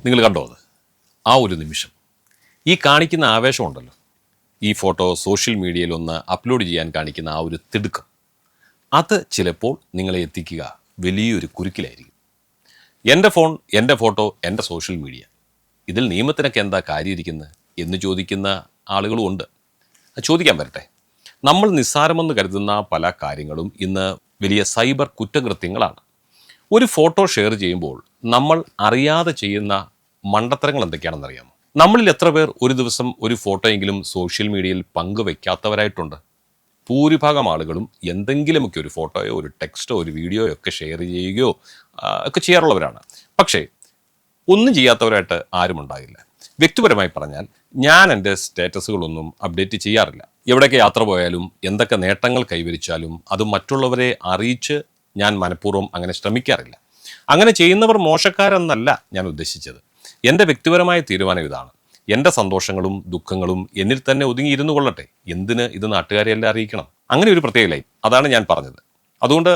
നിങ്ങൾ കണ്ടോ അത്? ആ ഒരു നിമിഷം, ഈ കാണിക്കുന്ന ആവേശമുണ്ടല്ലോ, ഈ ഫോട്ടോ സോഷ്യൽ മീഡിയയിൽ ഒന്ന് അപ്ലോഡ് ചെയ്യാൻ കാണിക്കുന്ന ആ ഒരു തിടുക്കം, അത് ചിലപ്പോൾ നിങ്ങളെ എത്തിക്കുക വലിയൊരു കുരുക്കിലായിരിക്കും. എൻ്റെ ഫോൺ, എൻ്റെ ഫോട്ടോ, എൻ്റെ സോഷ്യൽ മീഡിയ, ഇതിൽ നിയമത്തിനൊക്കെ എന്താ കാര്യം ഇരിക്കുന്നത് എന്ന് ചോദിക്കുന്ന ആളുകളും ഉണ്ട്. ചോദിക്കാൻ വരട്ടെ, നമ്മൾ നിസ്സാരമെന്ന് കരുതുന്ന പല കാര്യങ്ങളും ഇന്ന് വലിയ സൈബർ കുറ്റകൃത്യങ്ങളാണ്. ഒരു ഫോട്ടോ ഷെയർ ചെയ്യുമ്പോൾ നമ്മൾ അറിയാതെ ചെയ്യുന്ന മണ്ടത്തരങ്ങൾ എന്തൊക്കെയാണെന്നറിയാമോ? നമ്മളിൽ എത്ര പേർ ഒരു ദിവസം ഒരു ഫോട്ടോയെങ്കിലും സോഷ്യൽ മീഡിയയിൽ പങ്കുവെക്കാത്തവരായിട്ടുണ്ട്? ഭൂരിഭാഗം ആളുകളും എന്തെങ്കിലുമൊക്കെ ഒരു ഫോട്ടോയോ ഒരു ടെക്സ്റ്റോ ഒരു വീഡിയോയോ ഒക്കെ ഷെയർ ചെയ്യുകയോ ഒക്കെ ചെയ്യാറുള്ളവരാണ്. പക്ഷേ ഒന്നും ചെയ്യാത്തവരായിട്ട് ആരും ഉണ്ടാകില്ല. വ്യക്തിപരമായി പറഞ്ഞാൽ ഞാൻ എൻ്റെ സ്റ്റാറ്റസുകളൊന്നും അപ്ഡേറ്റ് ചെയ്യാറില്ല. എവിടെയൊക്കെ യാത്ര പോയാലും എന്തൊക്കെ നേട്ടങ്ങൾ കൈവരിച്ചാലും അത് മറ്റുള്ളവരെ അറിയിച്ച് ഞാൻ മനഃപൂർവ്വം അങ്ങനെ ശ്രമിക്കാറില്ല. അങ്ങനെ ചെയ്യുന്നവർ മോശക്കാരെന്നല്ല ഞാൻ ഉദ്ദേശിച്ചത്. എൻ്റെ വ്യക്തിപരമായ തീരുമാനം ഇതാണ്. എൻ്റെ സന്തോഷങ്ങളും ദുഃഖങ്ങളും എന്നിൽ തന്നെ ഒതുങ്ങിയിരുന്നു കൊള്ളട്ടെ. എന്തിന് ഇത് നാട്ടുകാരെയെല്ലാം അറിയിക്കണം? അങ്ങനെ ഒരു പ്രത്യേക ലൈൻ, അതാണ് ഞാൻ പറഞ്ഞത്. അതുകൊണ്ട്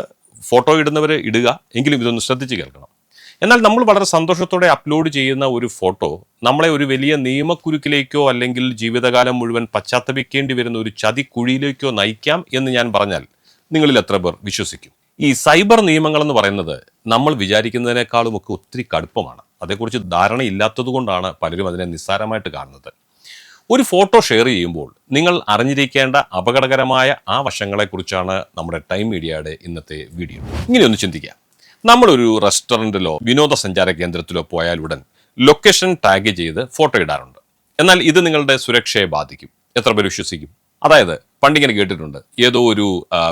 ഫോട്ടോ ഇടുന്നവർ ഇടുക, എങ്കിലും ഇതൊന്ന് ശ്രദ്ധിച്ച് കേൾക്കണം. എന്നാൽ നമ്മൾ വളരെ സന്തോഷത്തോടെ അപ്ലോഡ് ചെയ്യുന്ന ഒരു ഫോട്ടോ നമ്മളെ ഒരു വലിയ നിയമക്കുരുക്കിലേക്കോ അല്ലെങ്കിൽ ജീവിതകാലം മുഴുവൻ പശ്ചാത്തപിക്കേണ്ടി വരുന്ന ഒരു ചതിക്കുഴിയിലേക്കോ നയിക്കാം എന്ന് ഞാൻ പറഞ്ഞാൽ നിങ്ങളിൽ എത്ര പേർ വിശ്വസിക്കും? ഈ സൈബർ നിയമങ്ങൾ എന്ന് പറയുന്നത് നമ്മൾ വിചാരിക്കുന്നതിനേക്കാളുമൊക്കെ ഒത്തിരി കടുപ്പമാണ്. അതേക്കുറിച്ച് ധാരണയില്ലാത്തതുകൊണ്ടാണ് പലരും അതിനെ നിസ്സാരമായിട്ട് കാണുന്നത്. ഒരു ഫോട്ടോ ഷെയർ ചെയ്യുമ്പോൾ നിങ്ങൾ അറിഞ്ഞിരിക്കേണ്ട അപകടകരമായ ആ വശങ്ങളെക്കുറിച്ചാണ് നമ്മുടെ ടൈം മീഡിയയുടെ ഇന്നത്തെ വീഡിയോ. ഇങ്ങനെയൊന്ന് ചിന്തിക്കാം. നമ്മളൊരു റെസ്റ്റോറൻറ്റിലോ വിനോദസഞ്ചാര കേന്ദ്രത്തിലോ പോയാലുടൻ ലൊക്കേഷൻ ടാഗ് ചെയ്ത് ഫോട്ടോ ഇടാറുണ്ട്. എന്നാൽ ഇത് നിങ്ങളുടെ സുരക്ഷയെ ബാധിക്കും. എത്ര പേർ വിശ്വസിക്കും? അതായത് പണ്ടിങ്ങനെ കേട്ടിട്ടുണ്ട്, ഏതോ ഒരു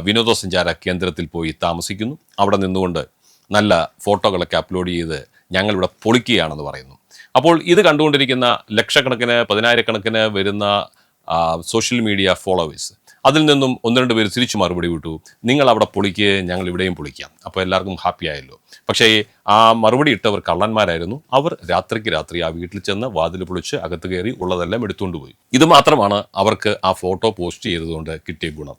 വിനോദസഞ്ചാര കേന്ദ്രത്തിൽ പോയി താമസിക്കുന്നു, അവിടെ നിന്നുകൊണ്ട് നല്ല ഫോട്ടോകളൊക്കെ അപ്ലോഡ് ചെയ്ത് ഞങ്ങളിവിടെ പൊളിക്കുകയാണെന്ന് പറയുന്നു. അപ്പോൾ ഇത് കണ്ടുകൊണ്ടിരിക്കുന്ന ലക്ഷക്കണക്കിന് പതിനായിരക്കണക്കിന് വരുന്ന സോഷ്യൽ മീഡിയ ഫോളോവേഴ്സ്, അതിൽ നിന്നും ഒന്ന് രണ്ട് പേര് തിരിച്ചു മറുപടി വിട്ടു, നിങ്ങൾ അവിടെ പൊളിക്കുക, ഞങ്ങൾ ഇവിടെയും പൊളിക്കാം, അപ്പോൾ എല്ലാവർക്കും ഹാപ്പി ആയല്ലോ. പക്ഷേ ആ മറുപടി ഇട്ടവർ കള്ളന്മാരായിരുന്നു. അവർ രാത്രിക്ക് രാത്രി ആ വീട്ടിൽ ചെന്ന് വാതിൽ പൊളിച്ച് അകത്ത് കയറി ഉള്ളതെല്ലാം എടുത്തുകൊണ്ട് പോയി. ഇത് മാത്രമാണ് അവർക്ക് ആ ഫോട്ടോ പോസ്റ്റ് ചെയ്തതുകൊണ്ട് കിട്ടിയ ഗുണം.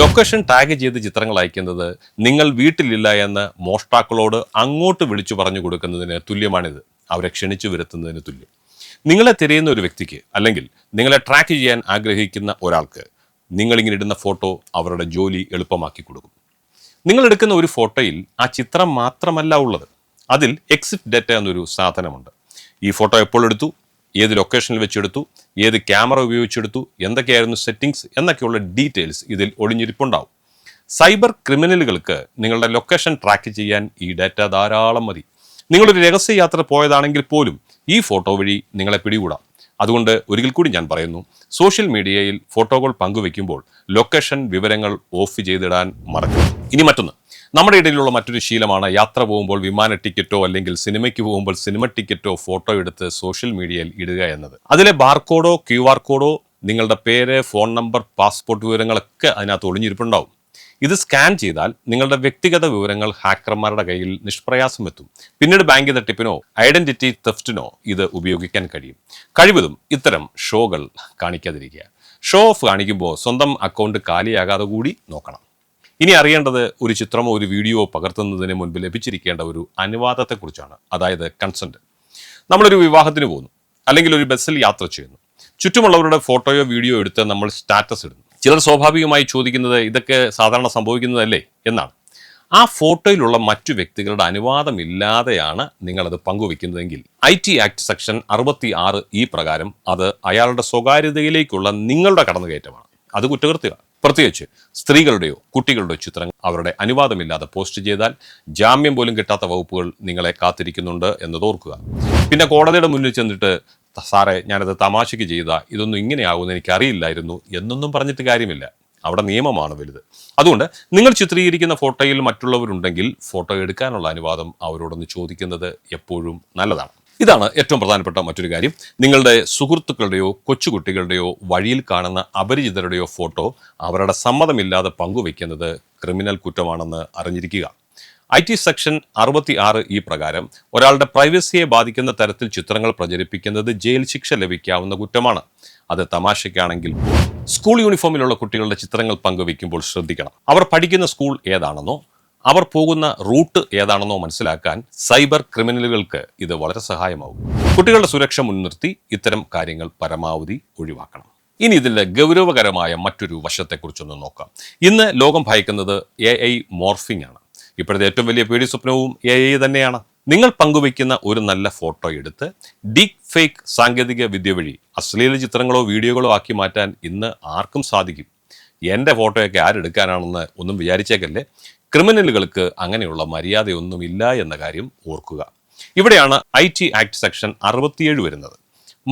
ലൊക്കേഷൻ ടാഗ് ചെയ്ത് ചിത്രങ്ങൾ അയക്കുന്നത് നിങ്ങൾ വീട്ടിലില്ല എന്ന് മോഷ്ടാക്കളോട് അങ്ങോട്ട് വിളിച്ചു പറഞ്ഞു കൊടുക്കുന്നതിന് തുല്യമാണിത്. അവരെ ക്ഷണിച്ചു വരുത്തുന്നതിന് തുല്യം. നിങ്ങളെ തിരയുന്ന ഒരു വ്യക്തിക്ക്, അല്ലെങ്കിൽ നിങ്ങളെ ട്രാക്ക് ചെയ്യാൻ ആഗ്രഹിക്കുന്ന ഒരാൾക്ക് നിങ്ങളിങ്ങനെ ഇടുന്ന ഫോട്ടോ അവരുടെ ജോലി എളുപ്പമാക്കി കൊടുക്കും. നിങ്ങൾ എടുക്കുന്ന ഒരു ഫോട്ടോയിൽ ആ ചിത്രം മാത്രമല്ല ഉള്ളത്, അതിൽ എക്സിറ്റ് ഡേറ്റ എന്നൊരു സാധനമുണ്ട്. ഈ ഫോട്ടോ എപ്പോൾ എടുത്തു, ഏത് ലൊക്കേഷനിൽ വെച്ചെടുത്തു, ഏത് ക്യാമറ ഉപയോഗിച്ചെടുത്തു, എന്തൊക്കെയായിരുന്നു സെറ്റിങ്സ് എന്നൊക്കെയുള്ള ഡീറ്റെയിൽസ് ഇതിൽ ഒളിഞ്ഞിരിപ്പുണ്ടാവും. സൈബർ ക്രിമിനലുകൾക്ക് നിങ്ങളുടെ ലൊക്കേഷൻ ട്രാക്ക് ചെയ്യാൻ ഈ ഡേറ്റ ധാരാളം മതി. നിങ്ങളൊരു രഹസ്യ യാത്ര പോയതാണെങ്കിൽ പോലും ഈ ഫോട്ടോ വഴി നിങ്ങളെ പിടികൂടാം. അതുകൊണ്ട് ഒരിക്കൽ കൂടി ഞാൻ പറയുന്നു, സോഷ്യൽ മീഡിയയിൽ ഫോട്ടോകൾ പങ്കുവെക്കുമ്പോൾ ലൊക്കേഷൻ വിവരങ്ങൾ ഓഫ് ചെയ്തിടാൻ മറക്കരുത്. ഇനി മറ്റൊന്ന്, നമ്മുടെ ഇടയിലുള്ള മറ്റൊരു ശീലമാണ് യാത്ര പോകുമ്പോൾ വിമാന ടിക്കറ്റോ അല്ലെങ്കിൽ സിനിമയ്ക്ക് പോകുമ്പോൾ സിനിമ ടിക്കറ്റോ ഫോട്ടോ എടുത്ത് സോഷ്യൽ മീഡിയയിൽ ഇടുക എന്നത്. അതിലെ ബാർകോഡോ QR കോഡോ നിങ്ങളുടെ പേര്, ഫോൺ നമ്പർ, പാസ്പോർട്ട് വിവരങ്ങളൊക്കെ അതിനകത്ത് ഒളിഞ്ഞിരിപ്പുണ്ടാവും. ഇത് സ്കാൻ ചെയ്താൽ നിങ്ങളുടെ വ്യക്തിഗത വിവരങ്ങൾ ഹാക്കർമാരുടെ കയ്യിൽ നിഷ്പ്രയാസം എത്തും. പിന്നീട് ബാങ്ക് തട്ടിപ്പിനോ ഐഡന്റിറ്റി തെഫ്റ്റിനോ ഇത് ഉപയോഗിക്കാൻ കഴിയും. കഴിവതും ഇത്തരം ഷോകൾ കാണിക്കാതിരിക്കുക. ഷോ ഓഫ് കാണിക്കുമ്പോൾ സ്വന്തം അക്കൗണ്ട് കാലിയാകാതെ കൂടി നോക്കണം. ഇനി അറിയേണ്ടത്, ഒരു ചിത്രമോ ഒരു വീഡിയോ പകർത്തുന്നതിന് മുൻപ് ലഭിച്ചിരിക്കേണ്ട ഒരു അനുവാദത്തെക്കുറിച്ചാണ്. അതായത് കൺസെന്റ്. നമ്മളൊരു വിവാഹത്തിന് പോകുന്നു, അല്ലെങ്കിൽ ഒരു ബസ്സിൽ യാത്ര ചെയ്യുന്നു. ചുറ്റുമുള്ളവരുടെ ഫോട്ടോയോ വീഡിയോ എടുത്ത് നമ്മൾ സ്റ്റാറ്റസ് ഇടുന്നു. ചിലർ സ്വാഭാവികമായി ചോദിക്കുന്നത്, ഇതൊക്കെ സാധാരണ സംഭവിക്കുന്നതല്ലേ എന്നാണ്. ആ ഫോട്ടോയിലുള്ള മറ്റു വ്യക്തികളുടെ അനുവാദമില്ലാതെയാണ് നിങ്ങളത് പങ്കുവെക്കുന്നതെങ്കിൽ IT ആക്ട് സെക്ഷൻ 66 പ്രകാരം അത് അയാളുടെ സ്വകാര്യതയിലേക്കുള്ള നിങ്ങളുടെ കടന്നുകയറ്റമാണ്. അത് കുറ്റകൃത്യമാണ്. പ്രത്യേകിച്ച് സ്ത്രീകളുടെയോ കുട്ടികളുടെയോ ചിത്രങ്ങൾ അവരുടെ അനുവാദമില്ലാതെ പോസ്റ്റ് ചെയ്താൽ ജാമ്യം പോലും കിട്ടാത്ത വകുപ്പുകൾ നിങ്ങളെ കാത്തിരിക്കുന്നുണ്ട് എന്നത് ഓർക്കുക. പിന്നെ കോടതിയുടെ മുന്നിൽ ചെന്നിട്ട്, സാറേ ഞാനത് തമാശയ്ക്ക് ചെയ്ത, ഇതൊന്നും ഇങ്ങനെയാകുമെന്ന് എനിക്കറിയില്ലായിരുന്നു എന്നൊന്നും പറഞ്ഞിട്ട് കാര്യമില്ല. അവിടെ നിയമമാണ് വലുത്. അതുകൊണ്ട് നിങ്ങൾ ചിത്രീകരിക്കുന്ന ഫോട്ടോയിൽ മറ്റുള്ളവരുണ്ടെങ്കിൽ ഫോട്ടോ എടുക്കാനുള്ള അനുവാദം അവരോടൊന്ന് ചോദിക്കുന്നത് എപ്പോഴും നല്ലതാണ്. ഇതാണ് ഏറ്റവും പ്രധാനപ്പെട്ട മറ്റൊരു കാര്യം. നിങ്ങളുടെ സുഹൃത്തുക്കളുടെയോ കൊച്ചുകുട്ടികളുടെയോ വഴിയിൽ കാണുന്ന അപരിചിതരുടെയോ ഫോട്ടോ അവരുടെ സമ്മതമില്ലാതെ പങ്കുവെക്കുന്നത് ക്രിമിനൽ കുറ്റമാണെന്ന് അറിഞ്ഞിരിക്കുക. IT സെക്ഷൻ 66 പ്രകാരം ഒരാളുടെ പ്രൈവസിയെ ബാധിക്കുന്ന തരത്തിൽ ചിത്രങ്ങൾ പ്രചരിപ്പിക്കുന്നത് ജയിൽ ശിക്ഷ ലഭിക്കാവുന്ന കുറ്റമാണ്. അത് തമാശയ്ക്കാണെങ്കിൽ സ്കൂൾ യൂണിഫോമിലുള്ള കുട്ടികളുടെ ചിത്രങ്ങൾ പങ്കുവെക്കുമ്പോൾ ശ്രദ്ധിക്കണം. അവർ പഠിക്കുന്ന സ്കൂൾ ഏതാണെന്നോ അവർ പോകുന്ന റൂട്ട് ഏതാണെന്നോ മനസ്സിലാക്കാൻ സൈബർ ക്രിമിനലുകൾക്ക് ഇത് വളരെ സഹായമാവും. കുട്ടികളുടെ സുരക്ഷ മുൻനിർത്തി ഇത്തരം കാര്യങ്ങൾ പരമാവധി ഒഴിവാക്കണം. ഇനി ഇതിന്റെ ഗൗരവകരമായ മറ്റൊരു വശത്തെക്കുറിച്ചൊന്ന് നോക്കാം. ഇന്ന് ലോകം ഭയക്കുന്നത് AI മോർഫിംഗ് ആണ്. ഇപ്പോഴത്തെ ഏറ്റവും വലിയ പേടി സ്വപ്നവും AI തന്നെയാണ്. നിങ്ങൾ പങ്കുവയ്ക്കുന്ന ഒരു നല്ല ഫോട്ടോ എടുത്ത് ഡീപ് ഫേക്ക് സാങ്കേതിക വിദ്യ വഴി അശ്ലീല ചിത്രങ്ങളോ വീഡിയോകളോ ആക്കി മാറ്റാൻ ഇന്ന് ആർക്കും സാധിക്കും. എൻ്റെ ഫോട്ടോയൊക്കെ ആരെടുക്കാനാണെന്ന് ഒന്നും വിചാരിച്ചേക്കല്ലേ. ക്രിമിനലുകൾക്ക് അങ്ങനെയുള്ള മര്യാദയൊന്നുമില്ല എന്ന കാര്യം ഓർക്കുക. ഇവിടെയാണ് IT ആക്ട് സെക്ഷൻ 67 വരുന്നത്.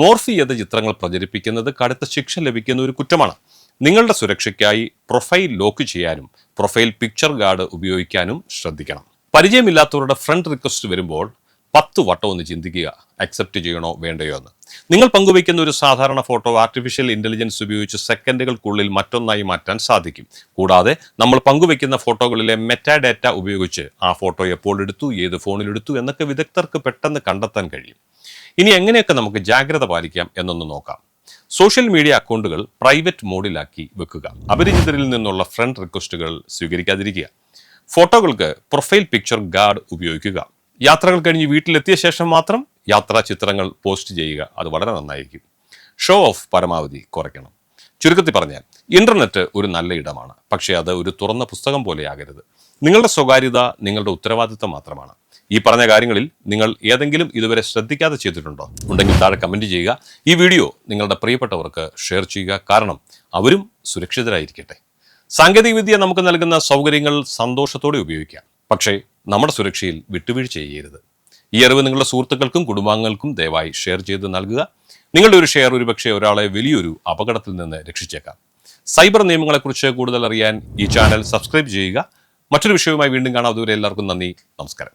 മോർഫി ചെയ്ത ചിത്രങ്ങൾ പ്രചരിപ്പിക്കുന്നത് കടുത്ത ശിക്ഷ ലഭിക്കുന്ന ഒരു കുറ്റമാണ്. നിങ്ങളുടെ സുരക്ഷയ്ക്കായി പ്രൊഫൈൽ ലോക്ക് ചെയ്യാനും പ്രൊഫൈൽ പിക്ചർ ഗാർഡ് ഉപയോഗിക്കാനും ശ്രദ്ധിക്കണം. പരിചയമില്ലാത്തവരുടെ ഫ്രണ്ട് റിക്വസ്റ്റ് വരുമ്പോൾ 10 വട്ടം ഒന്ന് ചിന്തിക്കുക, അക്സെപ്റ്റ് ചെയ്യണോ വേണ്ടയോ എന്ന്. നിങ്ങൾ പങ്കുവയ്ക്കുന്ന ഒരു സാധാരണ ഫോട്ടോ ആർട്ടിഫിഷ്യൽ ഇന്റലിജൻസ് ഉപയോഗിച്ച് സെക്കൻഡുകൾക്കുള്ളിൽ മറ്റൊന്നായി മാറ്റാൻ സാധിക്കും. കൂടാതെ നമ്മൾ പങ്കുവയ്ക്കുന്ന ഫോട്ടോകളിലെ മെറ്റാഡാറ്റ ഉപയോഗിച്ച് ആ ഫോട്ടോ എപ്പോൾ എടുത്തു, ഏത് ഫോണിലെടുത്തു എന്നൊക്കെ വിദഗ്ധർക്ക് പെട്ടെന്ന് കണ്ടെത്താൻ കഴിയും. ഇനി എങ്ങനെയൊക്കെ നമുക്ക് ജാഗ്രത പാലിക്കാം എന്നൊന്ന് നോക്കാം. സോഷ്യൽ മീഡിയ അക്കൗണ്ടുകൾ പ്രൈവറ്റ് മോഡിലാക്കി വെക്കുക. അപരിചിതരിൽ നിന്നുള്ള ഫ്രണ്ട് റിക്വസ്റ്റുകൾ സ്വീകരിക്കാതിരിക്കുക. ഫോട്ടോകൾക്ക് പ്രൊഫൈൽ പിക്ചർ ഗാർഡ് ഉപയോഗിക്കുക. യാത്രകൾ കഴിഞ്ഞ് വീട്ടിലെത്തിയ ശേഷം മാത്രം യാത്രാ ചിത്രങ്ങൾ പോസ്റ്റ് ചെയ്യുക. അത് വളരെ നന്നായിരിക്കും. ഷോ ഓഫ് പരമാവധി കുറയ്ക്കണം. ചുരുക്കത്തിൽ പറഞ്ഞാൽ ഇന്റർനെറ്റ് ഒരു നല്ല ഇടമാണ്, പക്ഷേ അത് ഒരു തുറന്ന പുസ്തകം പോലെയാകരുത്. നിങ്ങളുടെ സ്വകാര്യത നിങ്ങളുടെ ഉത്തരവാദിത്തം മാത്രമാണ്. ഈ പറഞ്ഞ കാര്യങ്ങളിൽ നിങ്ങൾ ഏതെങ്കിലും ഇതുവരെ ശ്രദ്ധിക്കാതെ ചെയ്തിട്ടുണ്ടോ? ഉണ്ടെങ്കിൽ താഴെ കമൻറ്റ് ചെയ്യുക. ഈ വീഡിയോ നിങ്ങളുടെ പ്രിയപ്പെട്ടവർക്ക് ഷെയർ ചെയ്യുക. കാരണം അവരും സുരക്ഷിതരായിരിക്കട്ടെ. സാങ്കേതികവിദ്യ നമുക്ക് നൽകുന്ന സൗകര്യങ്ങൾ സന്തോഷത്തോടെ ഉപയോഗിക്കാം, പക്ഷേ നമ്മുടെ സുരക്ഷയിൽ വിട്ടുവീഴ്ച ചെയ്യരുത്. ഈ അറിവ് നിങ്ങളുടെ സുഹൃത്തുക്കൾക്കും കുടുംബാംഗങ്ങൾക്കും ദയവായി ഷെയർ ചെയ്ത് നൽകുക. നിങ്ങളുടെ ഒരു ഷെയർ ഒരുപക്ഷെ ഒരാളെ വലിയൊരു അപകടത്തിൽ നിന്ന് രക്ഷിച്ചേക്കാം. സൈബർ നിയമങ്ങളെക്കുറിച്ച് കൂടുതൽ അറിയാൻ ഈ ചാനൽ സബ്സ്ക്രൈബ് ചെയ്യുക. മറ്റൊരു വിഷയവുമായി വീണ്ടും കാണാം. അതുവരെ എല്ലാവർക്കും നന്ദി, നമസ്കാരം.